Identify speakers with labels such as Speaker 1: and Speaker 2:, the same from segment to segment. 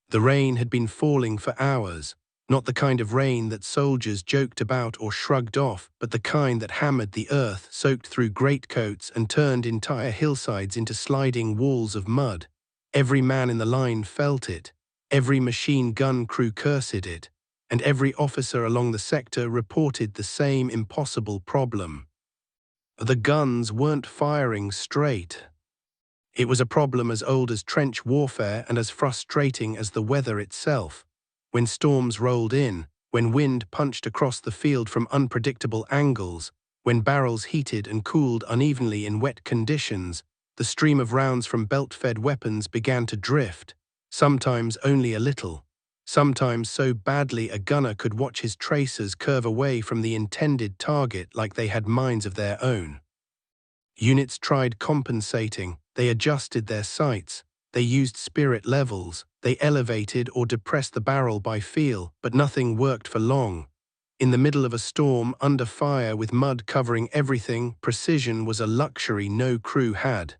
Speaker 1: The rain had been falling for hours, not the kind of rain that soldiers joked about or shrugged off, but the kind that hammered the earth, soaked through greatcoats, and turned entire hillsides into sliding walls of mud. Every man in the line felt it, every machine gun crew cursed it, and every officer along the sector reported the same impossible problem. The guns weren't firing straight. It was a problem as old as trench warfare and as frustrating as the weather itself. When storms rolled in, when wind punched across the field from unpredictable angles, when barrels heated and cooled unevenly in wet conditions, the stream of rounds from belt-fed weapons began to drift, sometimes only a little, sometimes so badly a gunner could watch his tracers curve away from the intended target like they had minds of their own. Units tried compensating, they adjusted their sights, they used spirit levels, they elevated or depressed the barrel by feel, but nothing worked for long. In the middle of a storm, under fire with mud covering everything, precision was a luxury no crew had.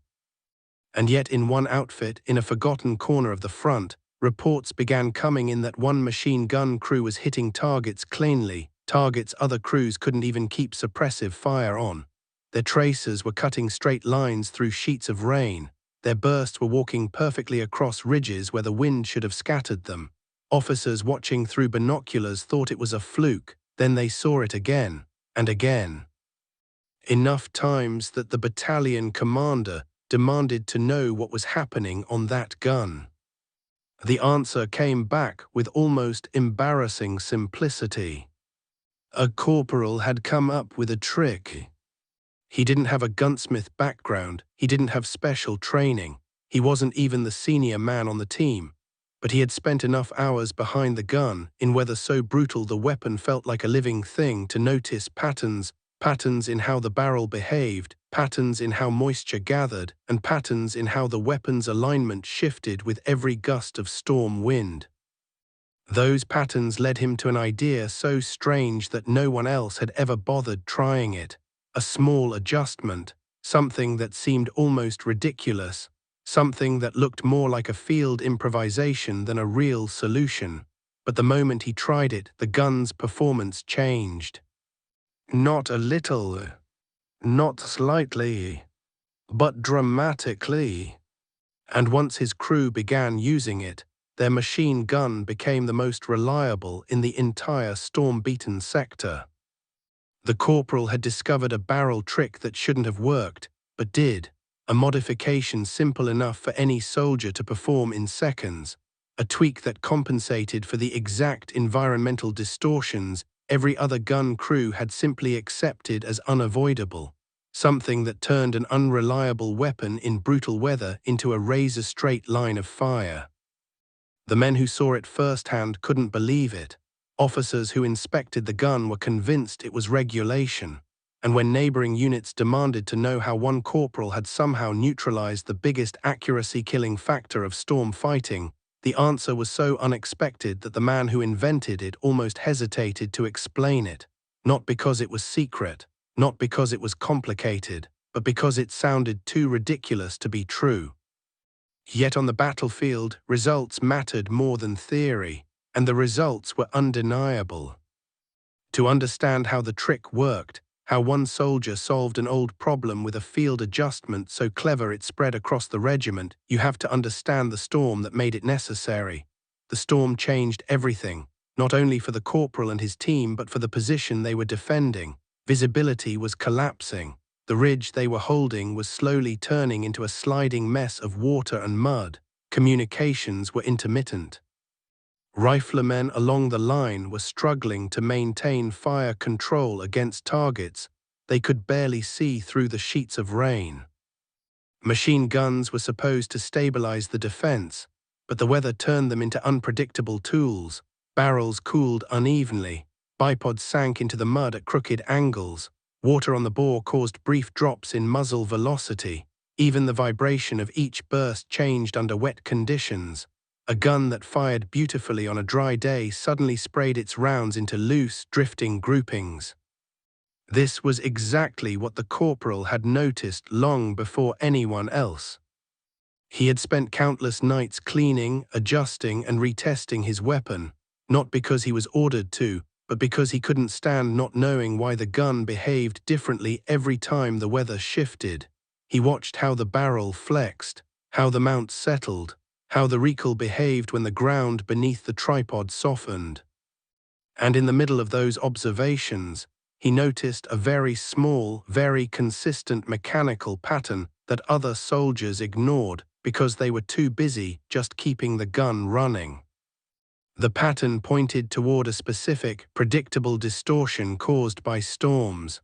Speaker 1: And yet in one outfit, in a forgotten corner of the front, reports began coming in that one machine gun crew was hitting targets cleanly, targets other crews couldn't even keep suppressive fire on. Their tracers were cutting straight lines through sheets of rain. Their bursts were walking perfectly across ridges where the wind should have scattered them. Officers watching through binoculars thought it was a fluke, then they saw it again, and again. Enough times that the battalion commander demanded to know what was happening on that gun. The answer came back with almost embarrassing simplicity. A corporal had come up with a trick. He didn't have a gunsmith background, he didn't have special training, he wasn't even the senior man on the team, but he had spent enough hours behind the gun, in weather so brutal the weapon felt like a living thing, to notice patterns in how the barrel behaved, patterns in how moisture gathered, and patterns in how the weapon's alignment shifted with every gust of storm wind. Those patterns led him to an idea so strange that no one else had ever bothered trying it. A small adjustment, something that seemed almost ridiculous, something that looked more like a field improvisation than a real solution. But the moment he tried it, the gun's performance changed. Not a little, not slightly, but dramatically. And once his crew began using it, their machine gun became the most reliable in the entire storm-beaten sector. The corporal had discovered a barrel trick that shouldn't have worked, but did, a modification simple enough for any soldier to perform in seconds, a tweak that compensated for the exact environmental distortions every other gun crew had simply accepted as unavoidable, something that turned an unreliable weapon in brutal weather into a razor-straight line of fire. The men who saw it firsthand couldn't believe it. Officers who inspected the gun were convinced it was regulation, and when neighboring units demanded to know how one corporal had somehow neutralized the biggest accuracy-killing factor of storm fighting, the answer was so unexpected that the man who invented it almost hesitated to explain it, not because it was secret, not because it was complicated, but because it sounded too ridiculous to be true. Yet on the battlefield, results mattered more than theory, and the results were undeniable. To understand how the trick worked, how one soldier solved an old problem with a field adjustment so clever it spread across the regiment, you have to understand the storm that made it necessary. The storm changed everything, not only for the corporal and his team but for the position they were defending. Visibility was collapsing. The ridge they were holding was slowly turning into a sliding mess of water and mud. Communications were intermittent. Riflemen along the line were struggling to maintain fire control against targets they could barely see through the sheets of rain. Machine guns were supposed to stabilize the defense, but the weather turned them into unpredictable tools. Barrels cooled unevenly, bipods sank into the mud at crooked angles, water on the bore caused brief drops in muzzle velocity, even the vibration of each burst changed under wet conditions. A gun that fired beautifully on a dry day suddenly sprayed its rounds into loose, drifting groupings. This was exactly what the corporal had noticed long before anyone else. He had spent countless nights cleaning, adjusting, and retesting his weapon, not because he was ordered to, but because he couldn't stand not knowing why the gun behaved differently every time the weather shifted. He watched how the barrel flexed, how the mount settled, how the recoil behaved when the ground beneath the tripod softened. And in the middle of those observations, he noticed a very small, very consistent mechanical pattern that other soldiers ignored because they were too busy just keeping the gun running. The pattern pointed toward a specific, predictable distortion caused by storms,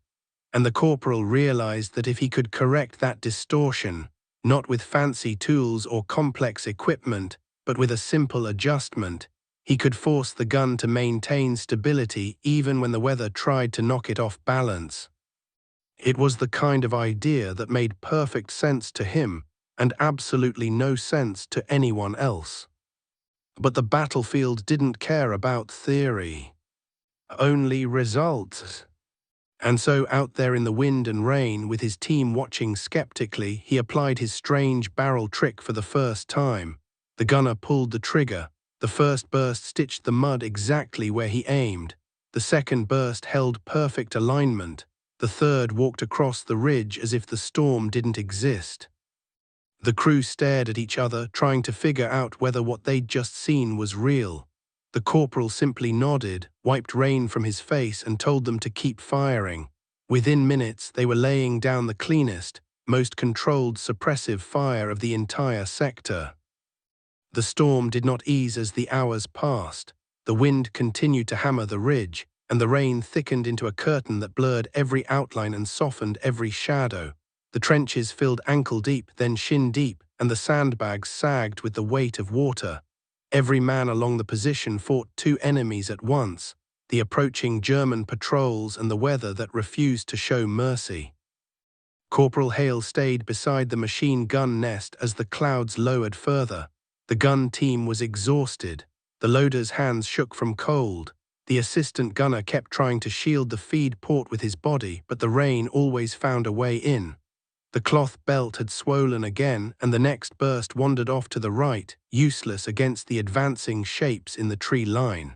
Speaker 1: and the corporal realized that if he could correct that distortion, not with fancy tools or complex equipment, but with a simple adjustment, he could force the gun to maintain stability even when the weather tried to knock it off balance. It was the kind of idea that made perfect sense to him and absolutely no sense to anyone else. But the battlefield didn't care about theory, only results. And so out there in the wind and rain, with his team watching skeptically, he applied his strange barrel trick for the first time. The gunner pulled the trigger. The first burst stitched the mud exactly where he aimed. The second burst held perfect alignment. The third walked across the ridge as if the storm didn't exist. The crew stared at each other, trying to figure out whether what they'd just seen was real. The corporal simply nodded, wiped rain from his face, and told them to keep firing. Within minutes, they were laying down the cleanest, most controlled suppressive fire of the entire sector. The storm did not ease as the hours passed. The wind continued to hammer the ridge, and the rain thickened into a curtain that blurred every outline and softened every shadow. The trenches filled ankle-deep, then shin-deep, and the sandbags sagged with the weight of water. Every man along the position fought two enemies at once, the approaching German patrols and the weather that refused to show mercy. Corporal Hale stayed beside the machine gun nest as the clouds lowered further. The gun team was exhausted. The loader's hands shook from cold. The assistant gunner kept trying to shield the feed port with his body, but the rain always found a way in. The cloth belt had swollen again, and the next burst wandered off to the right, useless against the advancing shapes in the tree line.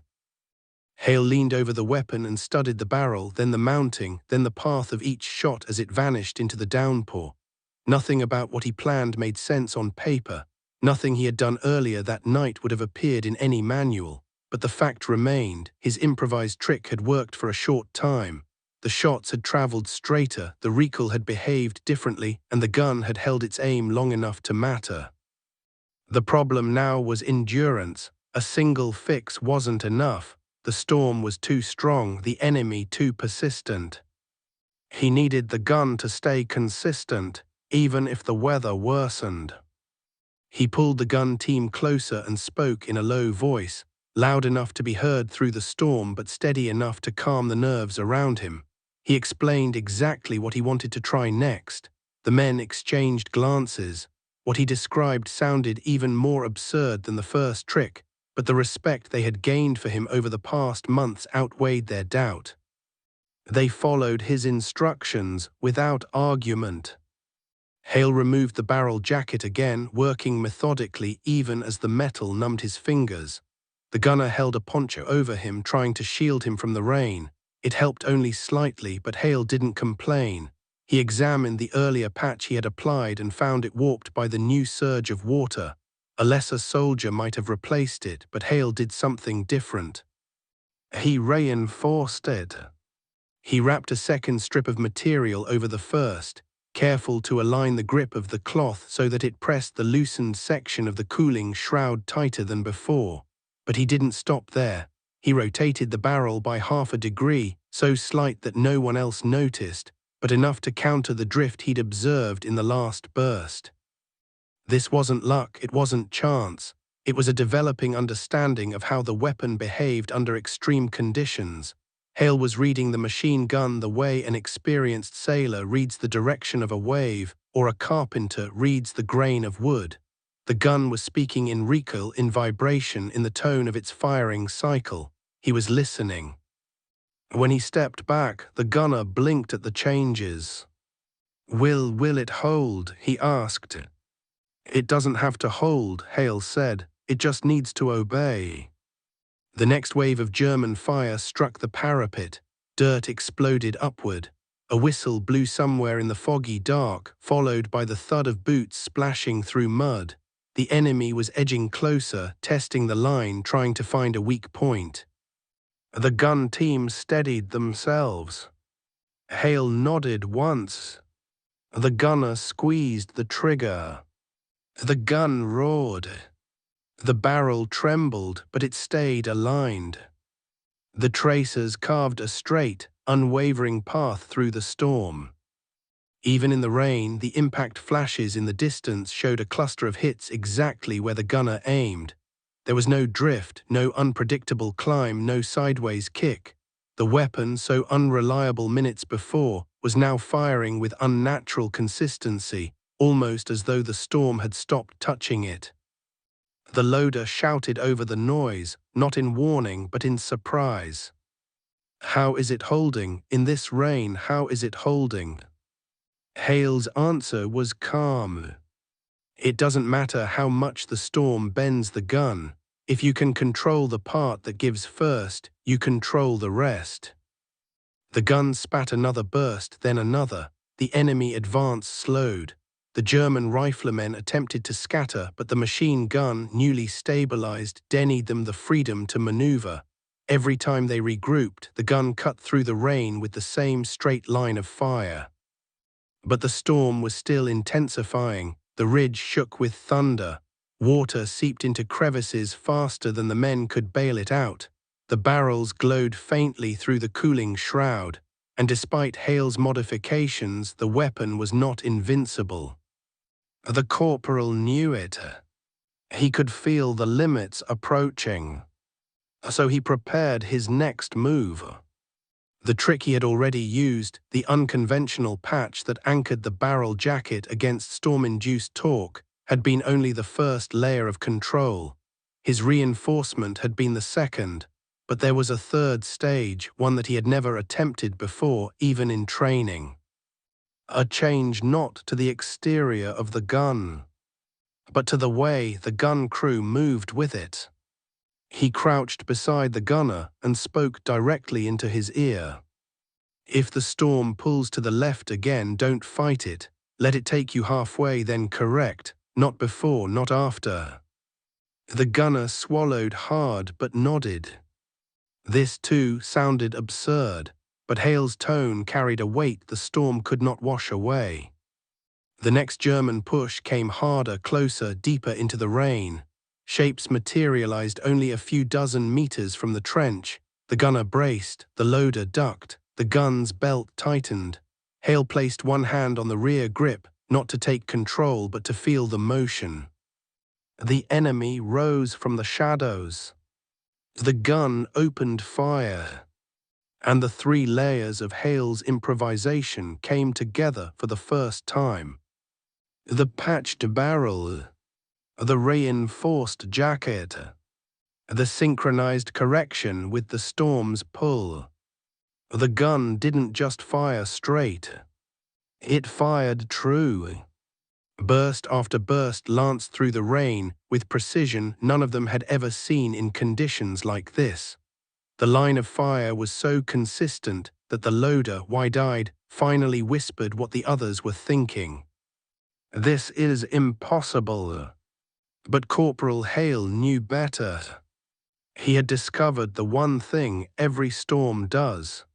Speaker 1: Hale leaned over the weapon and studied the barrel, then the mounting, then the path of each shot as it vanished into the downpour. Nothing about what he planned made sense on paper. Nothing he had done earlier that night would have appeared in any manual. But the fact remained, his improvised trick had worked for a short time. The shots had traveled straighter, the recoil had behaved differently, and the gun had held its aim long enough to matter. The problem now was endurance. A single fix wasn't enough. The storm was too strong, the enemy too persistent. He needed the gun to stay consistent, even if the weather worsened. He pulled the gun team closer and spoke in a low voice, loud enough to be heard through the storm but steady enough to calm the nerves around him. He explained exactly what he wanted to try next. The men exchanged glances. What he described sounded even more absurd than the first trick, but the respect they had gained for him over the past months outweighed their doubt. They followed his instructions without argument. Hale removed the barrel jacket again, working methodically even as the metal numbed his fingers. The gunner held a poncho over him, trying to shield him from the rain. It helped only slightly, but Hale didn't complain. He examined the earlier patch he had applied and found it warped by the new surge of water. A lesser soldier might have replaced it, but Hale did something different. He reinforced it. He wrapped a second strip of material over the first, careful to align the grip of the cloth so that it pressed the loosened section of the cooling shroud tighter than before. But he didn't stop there. He rotated the barrel by 1/2 a degree, so slight that no one else noticed, but enough to counter the drift he'd observed in the last burst. This wasn't luck, it wasn't chance. It was a developing understanding of how the weapon behaved under extreme conditions. Hale was reading the machine gun the way an experienced sailor reads the direction of a wave, or a carpenter reads the grain of wood. The gun was speaking in recoil, in vibration, in the tone of its firing cycle. He was listening. When he stepped back, the gunner blinked at the changes. Will it hold?" he asked. "It doesn't have to hold," Hale said. "It just needs to obey." The next wave of German fire struck the parapet. Dirt exploded upward. A whistle blew somewhere in the foggy dark, followed by the thud of boots splashing through mud. The enemy was edging closer, testing the line, trying to find a weak point. The gun team steadied themselves. Hale nodded once. The gunner squeezed the trigger. The gun roared. The barrel trembled, but it stayed aligned. The tracers carved a straight, unwavering path through the storm. Even in the rain, the impact flashes in the distance showed a cluster of hits exactly where the gunner aimed. There was no drift, no unpredictable climb, no sideways kick. The weapon, so unreliable minutes before, was now firing with unnatural consistency, almost as though the storm had stopped touching it. The loader shouted over the noise, not in warning but in surprise. "How is it holding? In this rain, how is it holding?" Hale's answer was calm. "It doesn't matter how much the storm bends the gun. If you can control the part that gives first, you control the rest." The gun spat another burst, then another. The enemy advance slowed. The German riflemen attempted to scatter, but the machine gun, newly stabilized, denied them the freedom to maneuver. Every time they regrouped, the gun cut through the rain with the same straight line of fire. But the storm was still intensifying. The ridge shook with thunder. Water seeped into crevices faster than the men could bail it out. The barrels glowed faintly through the cooling shroud, and despite Hale's modifications, the weapon was not invincible. The corporal knew it. He could feel the limits approaching. So he prepared his next move. The trick he had already used, the unconventional patch that anchored the barrel jacket against storm-induced torque, had been only the first layer of control. His reinforcement had been the second, but there was a third stage, one that he had never attempted before, even in training. A change not to the exterior of the gun, but to the way the gun crew moved with it. He crouched beside the gunner and spoke directly into his ear. "If the storm pulls to the left again, don't fight it. Let it take you halfway, then correct. Not before, not after." The gunner swallowed hard but nodded. This, too, sounded absurd, but Hale's tone carried a weight the storm could not wash away. The next German push came harder, closer, deeper into the rain. Shapes materialized only a few dozen meters from the trench. The gunner braced, the loader ducked, the gun's belt tightened. Hale placed one hand on the rear grip, not to take control but to feel the motion. The enemy rose from the shadows. The gun opened fire, and the three layers of Hale's improvisation came together for the first time. The patched barrel, the reinforced jacket, the synchronized correction with the storm's pull. The gun didn't just fire straight. It fired true. Burst after burst lanced through the rain with precision none of them had ever seen in conditions like this. The line of fire was so consistent that the loader, wide-eyed, finally whispered what the others were thinking. "This is impossible." But Corporal Hale knew better. He had discovered the one thing every storm does.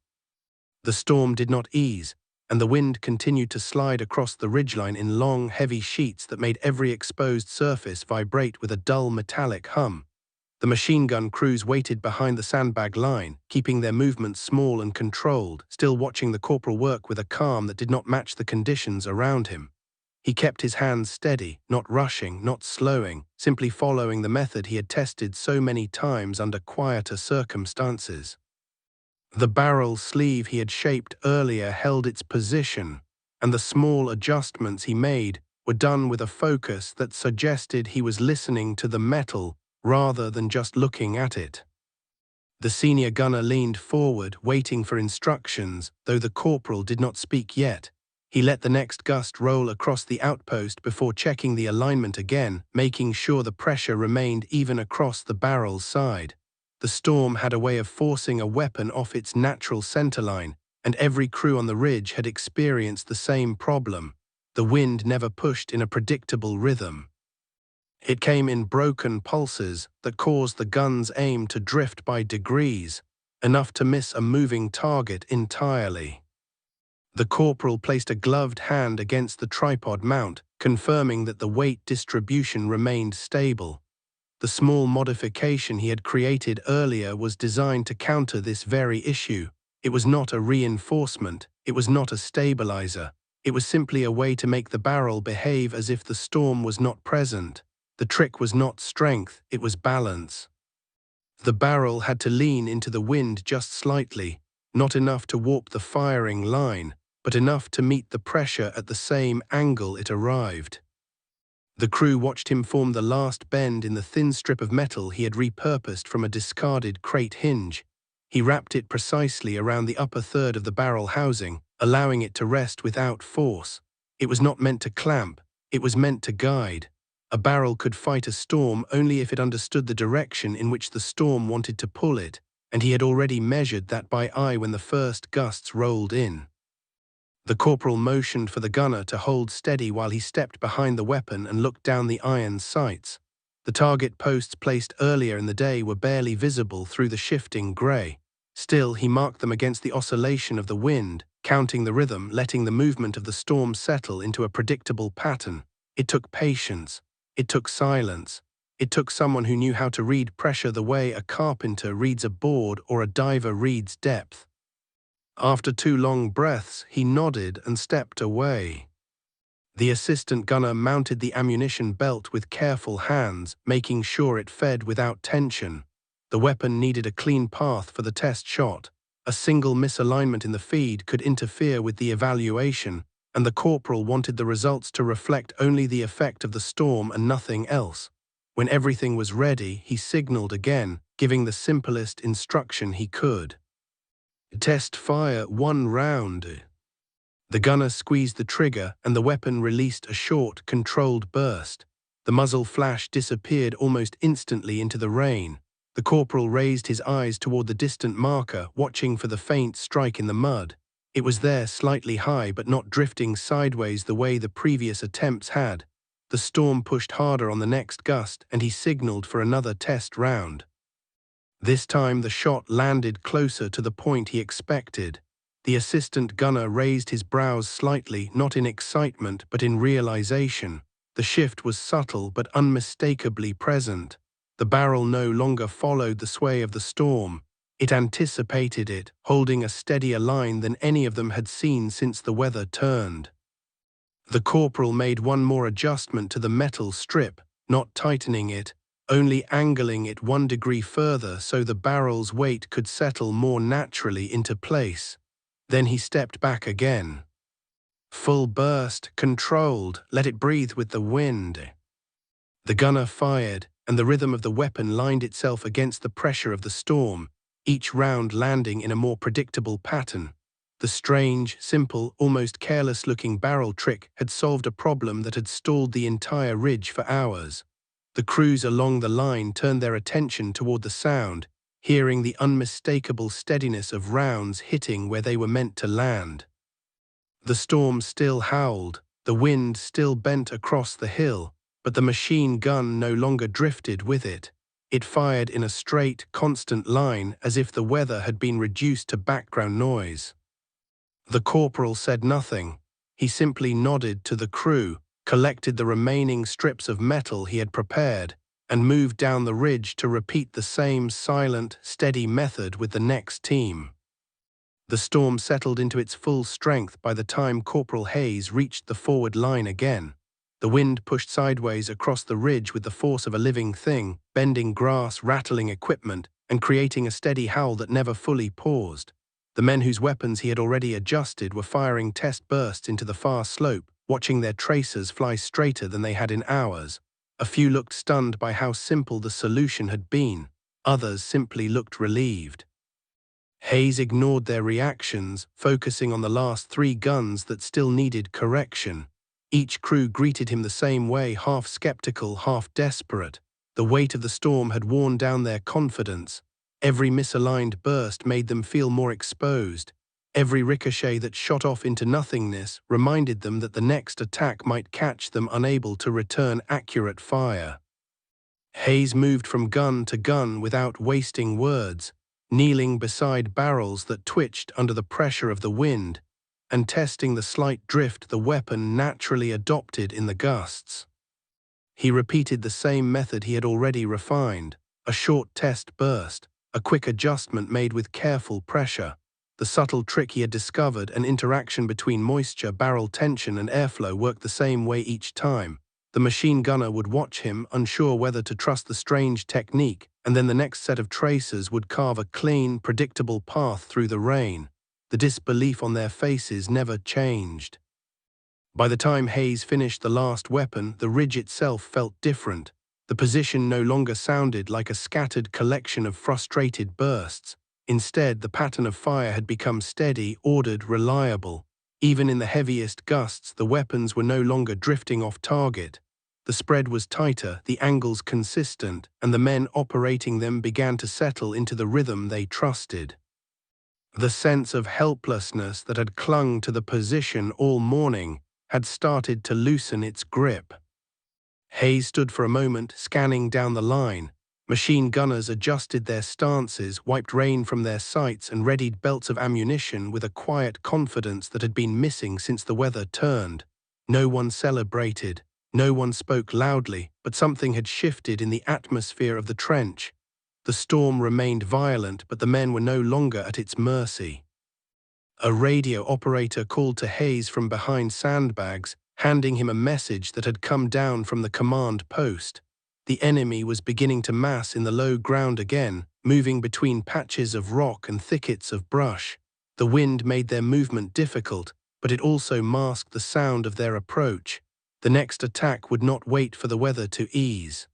Speaker 1: The storm did not ease, and the wind continued to slide across the ridgeline in long, heavy sheets that made every exposed surface vibrate with a dull metallic hum. The machine gun crews waited behind the sandbag line, keeping their movements small and controlled, still watching the corporal work with a calm that did not match the conditions around him. He kept his hands steady, not rushing, not slowing, simply following the method he had tested so many times under quieter circumstances. The barrel sleeve he had shaped earlier held its position, and the small adjustments he made were done with a focus that suggested he was listening to the metal rather than just looking at it. The senior gunner leaned forward, waiting for instructions, though the corporal did not speak yet. He let the next gust roll across the outpost before checking the alignment again, making sure the pressure remained even across the barrel's side. The storm had a way of forcing a weapon off its natural centerline, and every crew on the ridge had experienced the same problem. The wind never pushed in a predictable rhythm. It came in broken pulses that caused the gun's aim to drift by degrees, enough to miss a moving target entirely. The corporal placed a gloved hand against the tripod mount, confirming that the weight distribution remained stable. The small modification he had created earlier was designed to counter this very issue. It was not a reinforcement, it was not a stabilizer. It was simply a way to make the barrel behave as if the storm was not present. The trick was not strength, it was balance. The barrel had to lean into the wind just slightly, not enough to warp the firing line, but enough to meet the pressure at the same angle it arrived. The crew watched him form the last bend in the thin strip of metal he had repurposed from a discarded crate hinge. He wrapped it precisely around the upper third of the barrel housing, allowing it to rest without force. It was not meant to clamp, it was meant to guide. A barrel could fight a storm only if it understood the direction in which the storm wanted to pull it, and he had already measured that by eye when the first gusts rolled in. The corporal motioned for the gunner to hold steady while he stepped behind the weapon and looked down the iron sights. The target posts placed earlier in the day were barely visible through the shifting grey. Still, he marked them against the oscillation of the wind, counting the rhythm, letting the movement of the storm settle into a predictable pattern. It took patience. It took silence. It took someone who knew how to read pressure the way a carpenter reads a board or a diver reads depth. After 2 long breaths, he nodded and stepped away. The assistant gunner mounted the ammunition belt with careful hands, making sure it fed without tension. The weapon needed a clean path for the test shot. A single misalignment in the feed could interfere with the evaluation, and the corporal wanted the results to reflect only the effect of the storm and nothing else. When everything was ready, he signaled again, giving the simplest instruction he could. Test fire 1 round. The gunner squeezed the trigger and the weapon released a short, controlled burst. The muzzle flash disappeared almost instantly into the rain. The corporal raised his eyes toward the distant marker, watching for the faint strike in the mud. It was there, slightly high but not drifting sideways the way the previous attempts had. The storm pushed harder on the next gust and he signaled for another test round. This time the shot landed closer to the point he expected. The assistant gunner raised his brows slightly, not in excitement but in realization. The shift was subtle but unmistakably present. The barrel no longer followed the sway of the storm. It anticipated it, holding a steadier line than any of them had seen since the weather turned. The corporal made one more adjustment to the metal strip, not tightening it, only angling it 1 degree further so the barrel's weight could settle more naturally into place. Then he stepped back again. Full burst, controlled, let it breathe with the wind. The gunner fired, and the rhythm of the weapon lined itself against the pressure of the storm, each round landing in a more predictable pattern. The strange, simple, almost careless-looking barrel trick had solved a problem that had stalled the entire ridge for hours. The crews along the line turned their attention toward the sound, hearing the unmistakable steadiness of rounds hitting where they were meant to land. The storm still howled, the wind still bent across the hill, but the machine gun no longer drifted with it. It fired in a straight, constant line as if the weather had been reduced to background noise. The corporal said nothing. He simply nodded to the crew, collected the remaining strips of metal he had prepared, and moved down the ridge to repeat the same silent, steady method with the next team. The storm settled into its full strength by the time Corporal Hayes reached the forward line again. The wind pushed sideways across the ridge with the force of a living thing, bending grass, rattling equipment, and creating a steady howl that never fully paused. The men whose weapons he had already adjusted were firing test bursts into the far slope, watching their tracers fly straighter than they had in hours. A few looked stunned by how simple the solution had been. Others simply looked relieved. Hayes ignored their reactions, focusing on the last 3 guns that still needed correction. Each crew greeted him the same way, half skeptical, half desperate. The weight of the storm had worn down their confidence. Every misaligned burst made them feel more exposed. Every ricochet that shot off into nothingness reminded them that the next attack might catch them unable to return accurate fire. Hayes moved from gun to gun without wasting words, kneeling beside barrels that twitched under the pressure of the wind, and testing the slight drift the weapon naturally adopted in the gusts. He repeated the same method he had already refined: a short test burst, a quick adjustment made with careful pressure. The subtle trick he had discovered, an interaction between moisture, barrel tension, and airflow, worked the same way each time. The machine gunner would watch him, unsure whether to trust the strange technique, and then the next set of tracers would carve a clean, predictable path through the rain. The disbelief on their faces never changed. By the time Hayes finished the last weapon, the ridge itself felt different. The position no longer sounded like a scattered collection of frustrated bursts. Instead, the pattern of fire had become steady, ordered, reliable. Even in the heaviest gusts, the weapons were no longer drifting off target. The spread was tighter, the angles consistent, and the men operating them began to settle into the rhythm they trusted. The sense of helplessness that had clung to the position all morning had started to loosen its grip. Hayes stood for a moment, scanning down the line. Machine gunners adjusted their stances, wiped rain from their sights, and readied belts of ammunition with a quiet confidence that had been missing since the weather turned. No one celebrated, no one spoke loudly, but something had shifted in the atmosphere of the trench. The storm remained violent, but the men were no longer at its mercy. A radio operator called to Hayes from behind sandbags, handing him a message that had come down from the command post. The enemy was beginning to mass in the low ground again, moving between patches of rock and thickets of brush. The wind made their movement difficult, but it also masked the sound of their approach. The next attack would not wait for the weather to ease.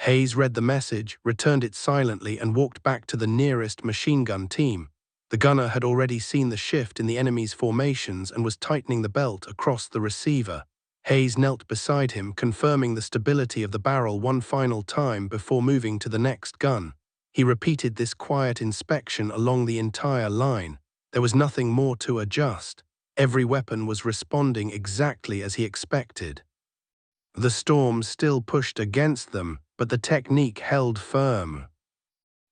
Speaker 1: Hayes read the message, returned it silently, and walked back to the nearest machine gun team. The gunner had already seen the shift in the enemy's formations and was tightening the belt across the receiver. Hayes knelt beside him, confirming the stability of the barrel one final time before moving to the next gun. He repeated this quiet inspection along the entire line. There was nothing more to adjust. Every weapon was responding exactly as he expected. The storm still pushed against them, but the technique held firm.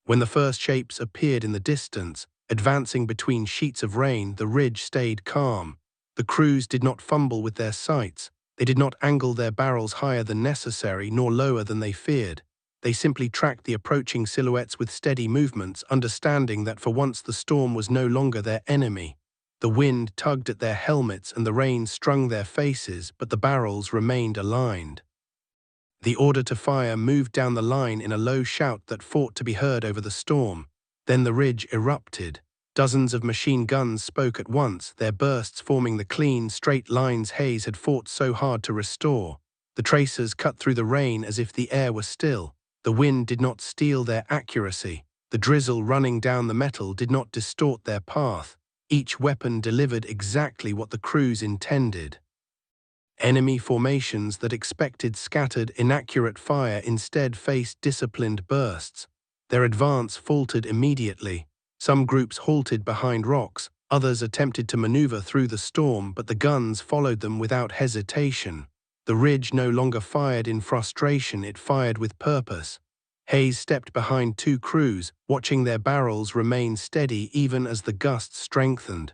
Speaker 1: When the first shapes appeared in the distance, advancing between sheets of rain, the ridge stayed calm. The crews did not fumble with their sights. They did not angle their barrels higher than necessary, nor lower than they feared. They simply tracked the approaching silhouettes with steady movements, understanding that for once the storm was no longer their enemy. The wind tugged at their helmets and the rain strung their faces, but the barrels remained aligned. The order to fire moved down the line in a low shout that fought to be heard over the storm. Then the ridge erupted. Dozens of machine guns spoke at once, their bursts forming the clean, straight lines Hayes had fought so hard to restore. The tracers cut through the rain as if the air were still. The wind did not steal their accuracy. The drizzle running down the metal did not distort their path. Each weapon delivered exactly what the crews intended. Enemy formations that expected scattered, inaccurate fire instead faced disciplined bursts. Their advance faltered immediately. Some groups halted behind rocks, others attempted to maneuver through the storm, but the guns followed them without hesitation. The ridge no longer fired in frustration, it fired with purpose. Hayes stepped behind 2 crews, watching their barrels remain steady even as the gusts strengthened.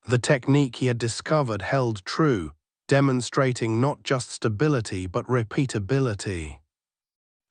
Speaker 1: The technique he had discovered held true, demonstrating not just stability but repeatability.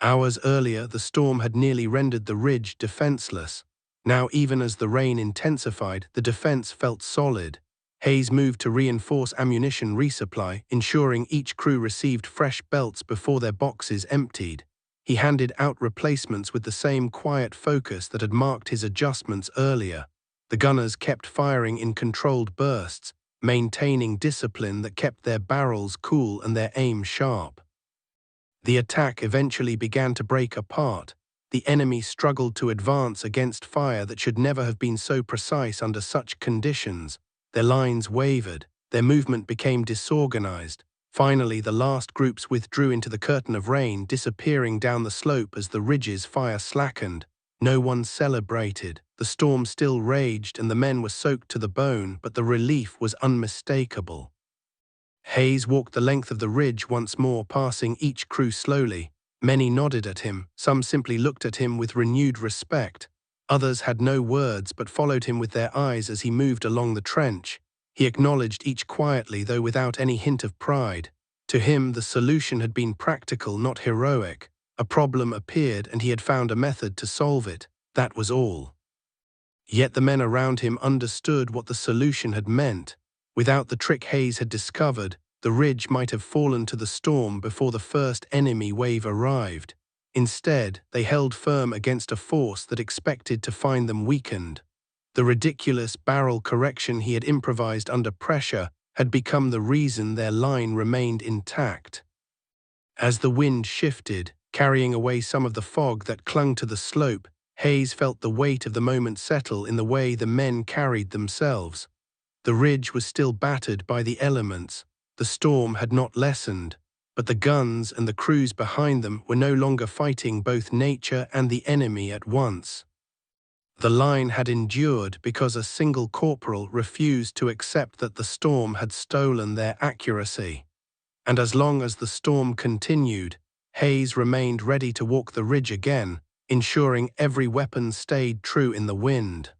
Speaker 1: Hours earlier, the storm had nearly rendered the ridge defenseless. Now, even as the rain intensified, the defense felt solid. Hayes moved to reinforce ammunition resupply, ensuring each crew received fresh belts before their boxes emptied. He handed out replacements with the same quiet focus that had marked his adjustments earlier. The gunners kept firing in controlled bursts, maintaining discipline that kept their barrels cool and their aim sharp. The attack eventually began to break apart. The enemy struggled to advance against fire that should never have been so precise under such conditions. Their lines wavered, their movement became disorganized. Finally, the last groups withdrew into the curtain of rain, disappearing down the slope as the ridge's fire slackened. No one celebrated. The storm still raged and the men were soaked to the bone, but the relief was unmistakable. Hayes walked the length of the ridge once more, passing each crew slowly. Many nodded at him, some simply looked at him with renewed respect. Others had no words but followed him with their eyes as he moved along the trench. He acknowledged each quietly, though without any hint of pride. To him, the solution had been practical, not heroic. A problem appeared and he had found a method to solve it. That was all. Yet the men around him understood what the solution had meant. Without the trick Hayes had discovered, the ridge might have fallen to the storm before the first enemy wave arrived. Instead, they held firm against a force that expected to find them weakened. The ridiculous barrel correction he had improvised under pressure had become the reason their line remained intact. As the wind shifted, carrying away some of the fog that clung to the slope, Hayes felt the weight of the moment settle in the way the men carried themselves. The ridge was still battered by the elements. The storm had not lessened, but the guns and the crews behind them were no longer fighting both nature and the enemy at once. The line had endured because a single corporal refused to accept that the storm had stolen their accuracy. And as long as the storm continued, Hayes remained ready to walk the ridge again, ensuring every weapon stayed true in the wind.